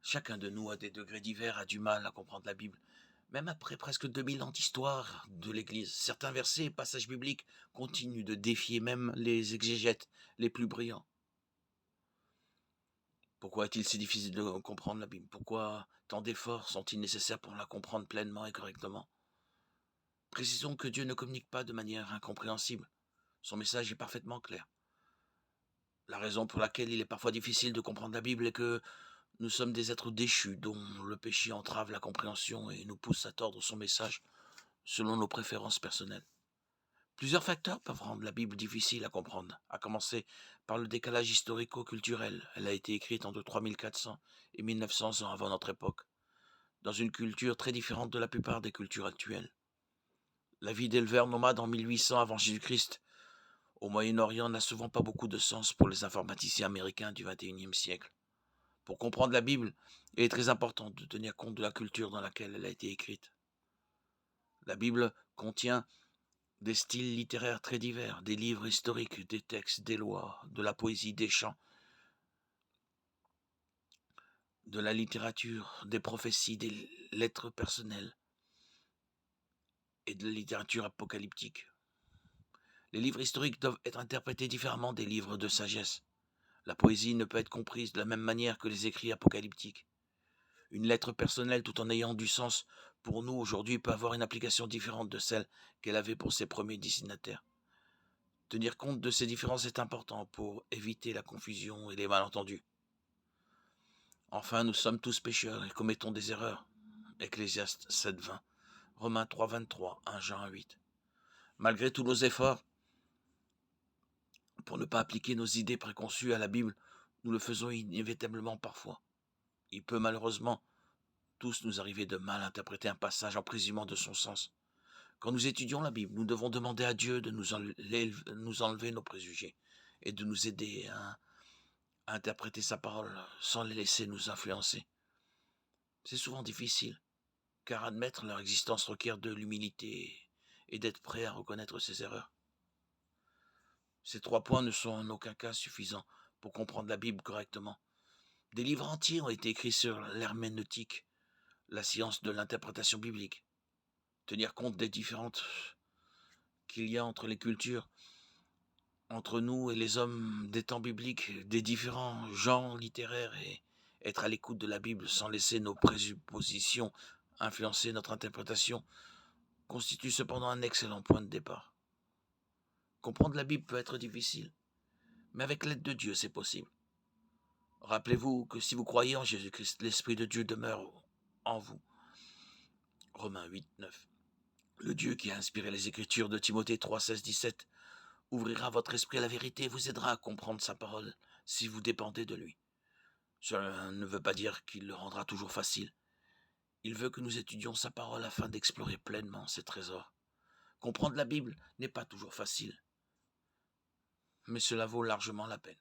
Chacun de nous, à des degrés divers, a du mal à comprendre la Bible. Même après presque 2000 ans d'histoire de l'Église, certains versets et passages bibliques continuent de défier même les exégètes les plus brillants. Pourquoi est-il si difficile de comprendre la Bible? Pourquoi tant d'efforts sont-ils nécessaires pour la comprendre pleinement et correctement? Précisons que Dieu ne communique pas de manière incompréhensible. Son message est parfaitement clair. La raison pour laquelle il est parfois difficile de comprendre la Bible est que nous sommes des êtres déchus dont le péché entrave la compréhension et nous pousse à tordre son message selon nos préférences personnelles. Plusieurs facteurs peuvent rendre la Bible difficile à comprendre, à commencer par le décalage historico-culturel. Elle a été écrite entre 3400 et 1900 ans avant notre époque, dans une culture très différente de la plupart des cultures actuelles. La vie d'éleveur nomade en 1800 avant Jésus-Christ au Moyen-Orient n'a souvent pas beaucoup de sens pour les informaticiens américains du XXIe siècle. Pour comprendre la Bible, il est très important de tenir compte de la culture dans laquelle elle a été écrite. La Bible contient des styles littéraires très divers, des livres historiques, des textes, des lois, de la poésie, des chants, de la littérature, des prophéties, des lettres personnelles et de la littérature apocalyptique. Les livres historiques doivent être interprétés différemment des livres de sagesse. La poésie ne peut être comprise de la même manière que les écrits apocalyptiques. Une lettre personnelle, tout en ayant du sens pour nous aujourd'hui, peut avoir une application différente de celle qu'elle avait pour ses premiers destinataires. Tenir compte de ces différences est important pour éviter la confusion et les malentendus. Enfin, nous sommes tous pécheurs et commettons des erreurs. Ecclésiaste 7.20, Romains 3.23, 1 Jean 8. Malgré tous nos efforts pour ne pas appliquer nos idées préconçues à la Bible, nous le faisons inévitablement parfois. Il peut malheureusement tous nous arriver de mal interpréter un passage en présumant de son sens. Quand nous étudions la Bible, nous devons demander à Dieu de nous enlever nos préjugés et de nous aider à interpréter sa parole sans les laisser nous influencer. C'est souvent difficile, car admettre leur existence requiert de l'humilité et d'être prêt à reconnaître ses erreurs. Ces 3 points ne sont en aucun cas suffisants pour comprendre la Bible correctement. Des livres entiers ont été écrits sur l'herméneutique, la science de l'interprétation biblique. Tenir compte des différences qu'il y a entre les cultures, entre nous et les hommes des temps bibliques, des différents genres littéraires et être à l'écoute de la Bible sans laisser nos présuppositions influencer notre interprétation constitue cependant un excellent point de départ. Comprendre la Bible peut être difficile, mais avec l'aide de Dieu, c'est possible. Rappelez-vous que si vous croyez en Jésus-Christ, l'Esprit de Dieu demeure en vous. Romains 8, 9. Le Dieu qui a inspiré les Écritures de Timothée 3, 16, 17 ouvrira votre esprit à la vérité et vous aidera à comprendre sa parole si vous dépendez de lui. Cela ne veut pas dire qu'il le rendra toujours facile. Il veut que nous étudions sa parole afin d'explorer pleinement ses trésors. Comprendre la Bible n'est pas toujours facile, mais cela vaut largement la peine.